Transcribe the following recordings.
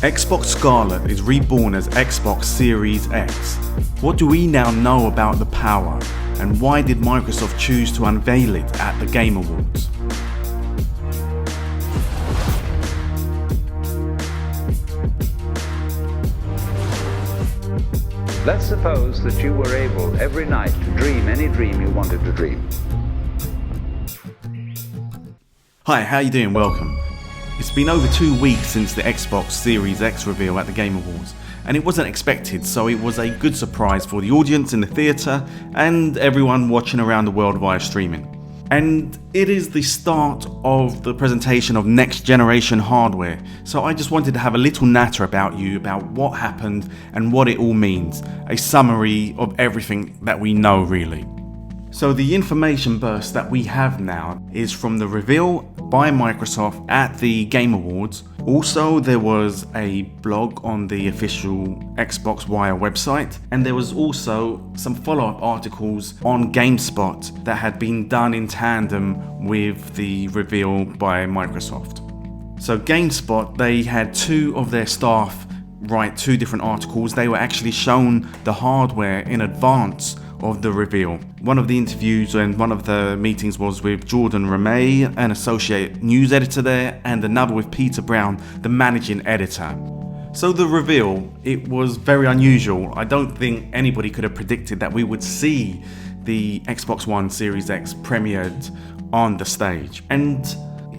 Xbox Scarlet is reborn as Xbox Series X. What do we now know about the power, and why did Microsoft choose to unveil it at the Game Awards? Let's suppose that you were able every night to dream any dream you wanted to dream. Hi, how you doing? Welcome. It's been over 2 weeks since the Xbox Series X reveal at the Game Awards, and it wasn't expected, so it was a good surprise for the audience in the theatre and everyone watching around the world via streaming. And it is the start of the presentation of next generation hardware, so I just wanted to have a little natter about what happened and what it all means, a summary of everything that we know really. So the information burst that we have now is from the reveal by Microsoft at the Game Awards. Also, there was a blog on the official Xbox Wire website, and there was also some follow-up articles on GameSpot that had been done in tandem with the reveal by Microsoft. So GameSpot, they had 2 of their staff write 2 different articles. They were actually shown the hardware in advance of the reveal. One of the interviews and one of the meetings was with Jordan Ramey, an associate news editor there, and another with Peter Brown, the managing editor. So the reveal, it was very unusual. I don't think anybody could have predicted that we would see the Xbox One Series X premiered on the stage. And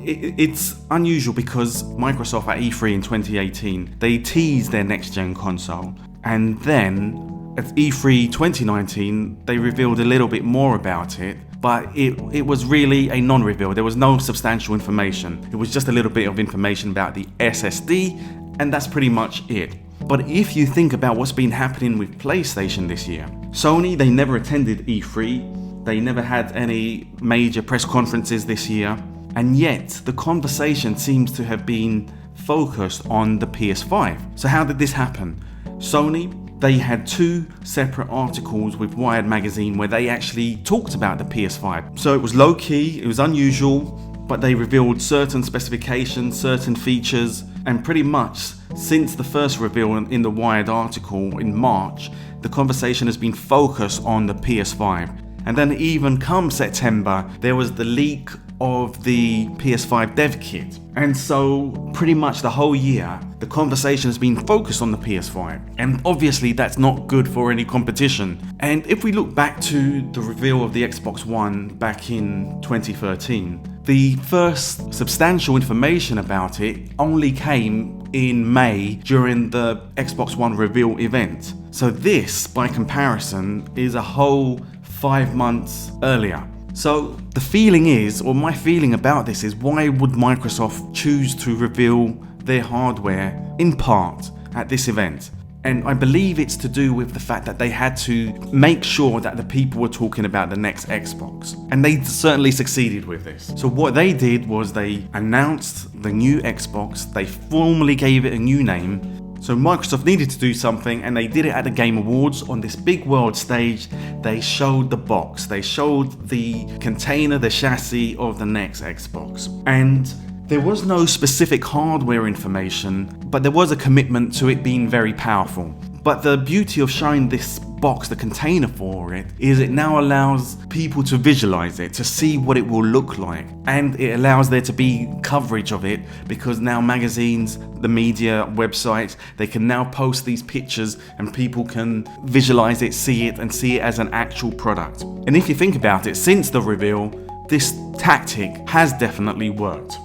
it's unusual because Microsoft at E3 in 2018, they teased their next-gen console, and then at E3 2019, they revealed a little bit more about it, but it was really a non-reveal. There was no substantial information. It was just a little bit of information about the SSD, and that's pretty much it. But if you think about what's been happening with PlayStation this year, Sony, they never attended E3, they never had any major press conferences this year, and yet the conversation seems to have been focused on the PS5. So how did this happen? Sony, they had 2 separate articles with Wired magazine where they actually talked about the PS5. So it was low key, it was unusual, but they revealed certain specifications, certain features, and pretty much since the first reveal in the Wired article in March, the conversation has been focused on the PS5. And then even come September, there was the leak of the PS5 dev kit. And so pretty much the whole year, the conversation has been focused on the PS5. And obviously that's not good for any competition. And if we look back to the reveal of the Xbox One back in 2013, the first substantial information about it only came in May during the Xbox One reveal event. So this, by comparison, is a whole 5 months earlier. So the feeling is, or my feeling about this is, why would Microsoft choose to reveal their hardware in part at this event? And I believe it's to do with the fact that they had to make sure that the people were talking about the next Xbox. And they certainly succeeded with this. So what they did was they announced the new Xbox, they formally gave it a new name. So Microsoft needed to do something, and they did it at the Game Awards on this big world stage. They showed the box, they showed the container, the chassis of the next Xbox. And there was no specific hardware information, but there was a commitment to it being very powerful. But the beauty of showing this box, the container for it, is it now allows people to visualize it, to see what it will look like. And it allows there to be coverage of it, because now magazines, the media, websites, they can now post these pictures and people can visualize it, see it, and see it as an actual product. And if you think about it, since the reveal, this tactic has definitely worked.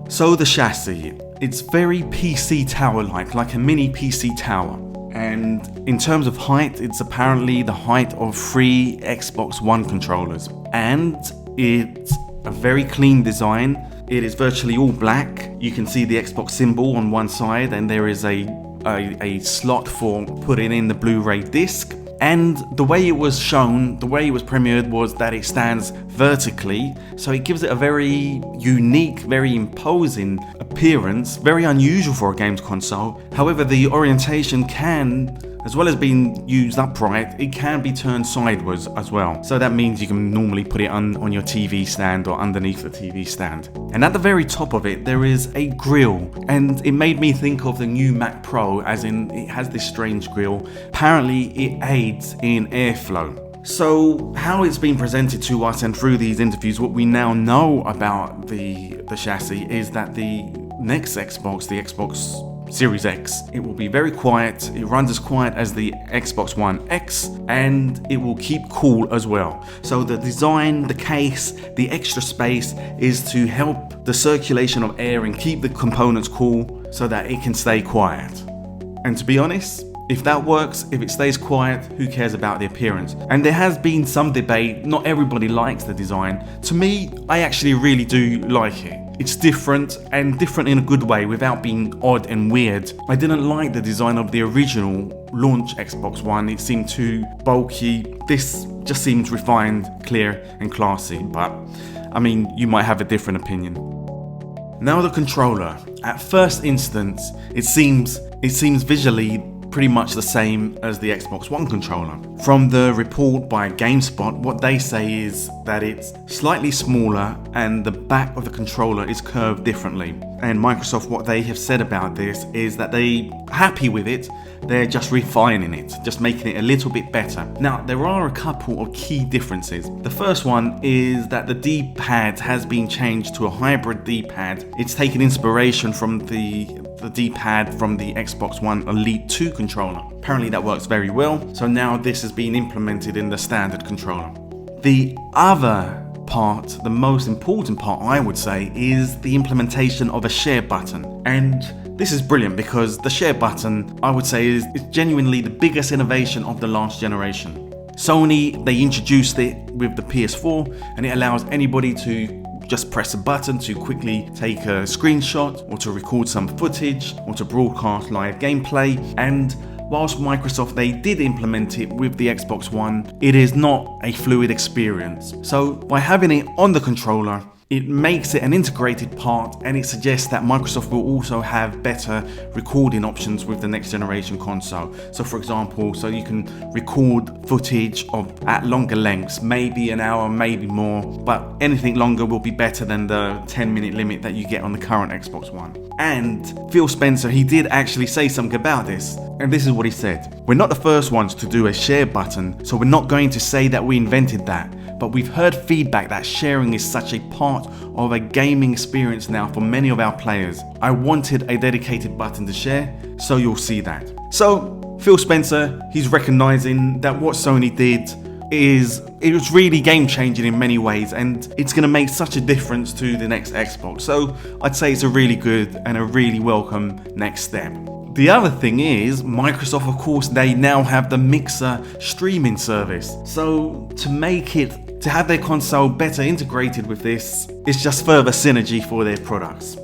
So the chassis, it's very PC tower-like, like a mini PC tower. And in terms of height, it's apparently the height of 3 Xbox One controllers. And it's a very clean design. It is virtually all black. You can see the Xbox symbol on one side, and there is a slot for putting in the Blu-ray disc. And the way it was shown, the way it was premiered, was that it stands vertically, so it gives it a very unique, very imposing appearance, very unusual for a games console. However, the orientation can as well as being used upright, it can be turned sideways as well. So that means you can normally put it on your TV stand or underneath the TV stand. And at the very top of it, there is a grill, and it made me think of the new Mac Pro, as in it has this strange grill. Apparently it aids in airflow. So how it's been presented to us and through these interviews, what we now know about the chassis is that the next Xbox, the Xbox Series X, it will be very quiet. It runs as quiet as the Xbox One X, and it will keep cool as well. So the design, the case, the extra space is to help the circulation of air and keep the components cool so that it can stay quiet. And to be honest, if that works, if it stays quiet, who cares about the appearance? And there has been some debate. Not everybody likes the design. To me, I actually really do like it. It's different, and different in a good way without being odd and weird. I didn't like the design of the original launch Xbox One. It seemed too bulky. This just seems refined, clear and classy, but I mean, you might have a different opinion. Now the controller. At first instance, it seems visually pretty much the same as the Xbox One controller. From the report by GameSpot, what they say is that it's slightly smaller and the back of the controller is curved differently. And Microsoft, what they have said about this is that they're happy with it, they're just refining it, just making it a little bit better. Now, there are a couple of key differences. The first one is that the D-pad has been changed to a hybrid D-pad. It's taken inspiration from the D-pad from the Xbox One Elite 2 controller. Apparently that works very well, so now this has been implemented in the standard controller. The other part, the most important part I would say, is the implementation of a share button. And this is brilliant because the share button, I would say, is genuinely the biggest innovation of the last generation. Sony, they introduced it with the PS4, and it allows anybody to just press a button to quickly take a screenshot or to record some footage or to broadcast live gameplay. And whilst Microsoft, they did implement it with the Xbox One, it is not a fluid experience. So by having it on the controller, it makes it an integrated part, and it suggests that Microsoft will also have better recording options with the next generation console. So for example, so you can record footage at longer lengths, maybe an hour, maybe more, but anything longer will be better than the 10-minute limit that you get on the current Xbox One. And Phil Spencer, he did actually say something about this, and this is what he said. We're not the first ones to do a share button, so we're not going to say that we invented that. But we've heard feedback that sharing is such a part of a gaming experience now for many of our players. I wanted a dedicated button to share, so you'll see that. So Phil Spencer, he's recognizing that what Sony did it was really game changing in many ways, and it's going to make such a difference to the next Xbox. So I'd say it's a really good and a really welcome next step. The other thing is, Microsoft, of course, they now have the Mixer streaming service. So to have their console better integrated with this, it's just further synergy for their products.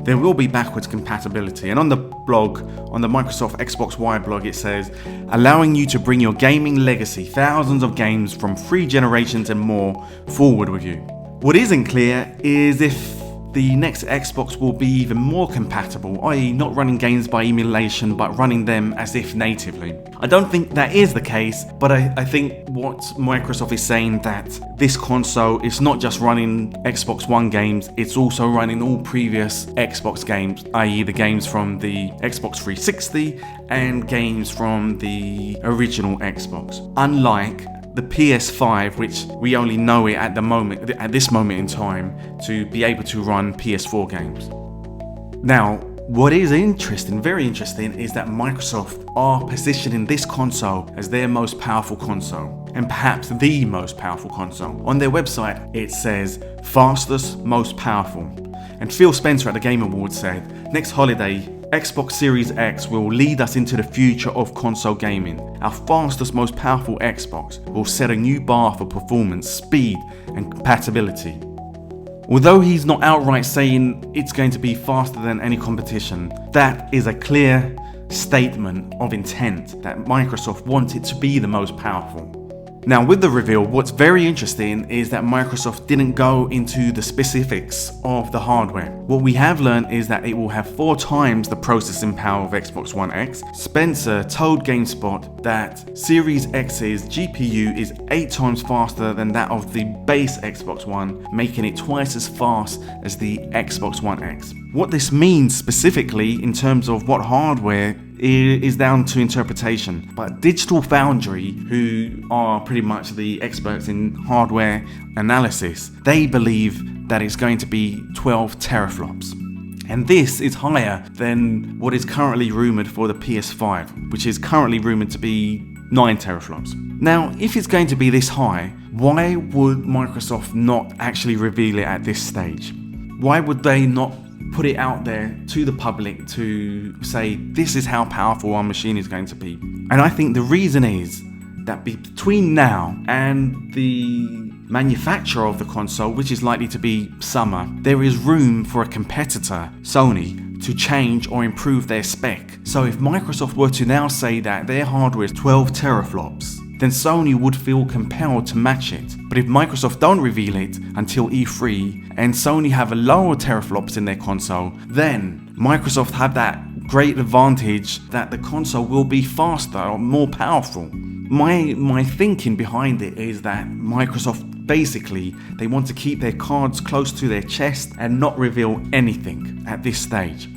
There will be backwards compatibility, and on the blog, on the Microsoft Xbox Wire blog, it says, allowing you to bring your gaming legacy, thousands of games from 3 generations and more, forward with you. What isn't clear is if the next Xbox will be even more compatible, i.e. not running games by emulation, but running them as if natively. I don't think that is the case, but I think what Microsoft is saying, that this console is not just running Xbox One games, it's also running all previous Xbox games, i.e. the games from the Xbox 360 and games from the original Xbox. Unlike the PS5, which we only know it at this moment in time, to be able to run PS4 games. Now, what is interesting, very interesting, is that Microsoft are positioning this console as their most powerful console, and perhaps the most powerful console. On their website, it says fastest, most powerful. And Phil Spencer at the Game Awards said, next holiday, Xbox Series X will lead us into the future of console gaming. Our fastest, most powerful Xbox will set a new bar for performance, speed, and compatibility. Although he's not outright saying it's going to be faster than any competition, that is a clear statement of intent that Microsoft want it to be the most powerful. Now with the reveal, what's very interesting is that Microsoft didn't go into the specifics of the hardware. What we have learned is that it will have 4 times the processing power of Xbox One X. Spencer told GameSpot that Series X's GPU is 8 times faster than that of the base Xbox One, making it twice as fast as the Xbox One X. What this means specifically in terms of what hardware is down to interpretation, but Digital Foundry, who are pretty much the experts in hardware analysis, they believe that it's going to be 12 teraflops. And this is higher than what is currently rumored for the PS5, which is currently rumored to be 9 teraflops. Now, if it's going to be this high, why would Microsoft not actually reveal it at this stage? Why would they not put it out there to the public to say this is how powerful our machine is going to be? And I think the reason is that between now and the manufacturer of the console, which is likely to be summer, there is room for a competitor, Sony, to change or improve their spec. So if Microsoft were to now say that their hardware is 12 teraflops, then Sony would feel compelled to match it. But if Microsoft don't reveal it until E3 and Sony have a lower teraflops in their console, then Microsoft have that great advantage that the console will be faster or more powerful. My thinking behind it is that Microsoft basically, they want to keep their cards close to their chest and not reveal anything at this stage.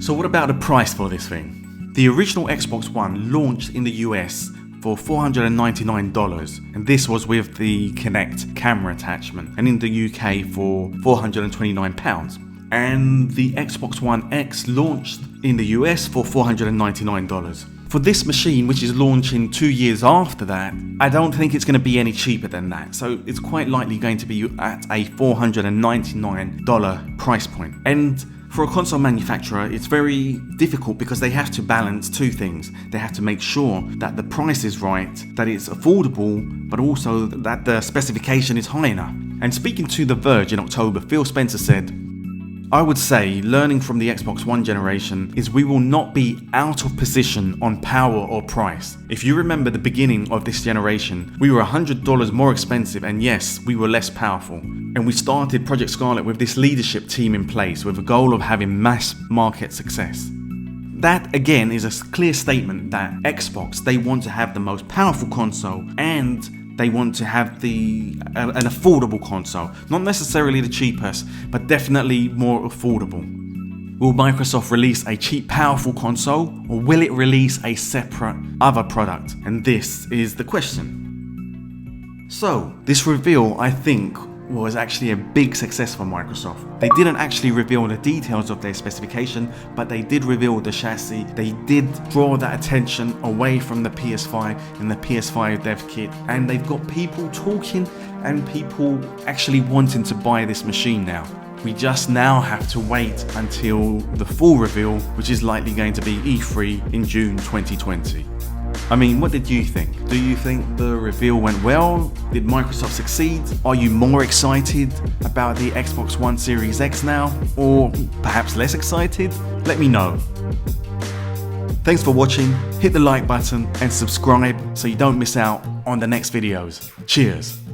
So what about the price for this thing? The original Xbox One launched in the US for $499, and this was with the Kinect camera attachment, and in the UK for £429. And the Xbox One X launched in the US for $499. For this machine, which is launching 2 years after that, I don't think it's going to be any cheaper than that. So it's quite likely going to be at a $499 price point. And for a console manufacturer, it's very difficult because they have to balance 2 things. They have to make sure that the price is right, that it's affordable, but also that the specification is high enough. And speaking to The Verge in October, Phil Spencer said, "I would say learning from the Xbox One generation is we will not be out of position on power or price. If you remember the beginning of this generation, we were $100 more expensive, and yes, we were less powerful. And we started Project Scarlet with this leadership team in place with a goal of having mass market success." That again is a clear statement that Xbox, they want to have the most powerful console and they want to have an affordable console. Not necessarily the cheapest, but definitely more affordable. Will Microsoft release a cheap, powerful console, or will it release a separate other product? And this is the question. So, this reveal, I think, was actually a big success for Microsoft. They didn't actually reveal the details of their specification, but they did reveal the chassis. They did draw that attention away from the PS5 and the PS5 dev kit, and they've got people talking and people actually wanting to buy this machine now. We just now have to wait until the full reveal, which is likely going to be E3 in June 2020. I mean, what did you think? Do you think the reveal went well? Did Microsoft succeed? Are you more excited about the Xbox One Series X now? Or perhaps less excited? Let me know. Thanks for watching, hit the like button and subscribe so you don't miss out on the next videos. Cheers!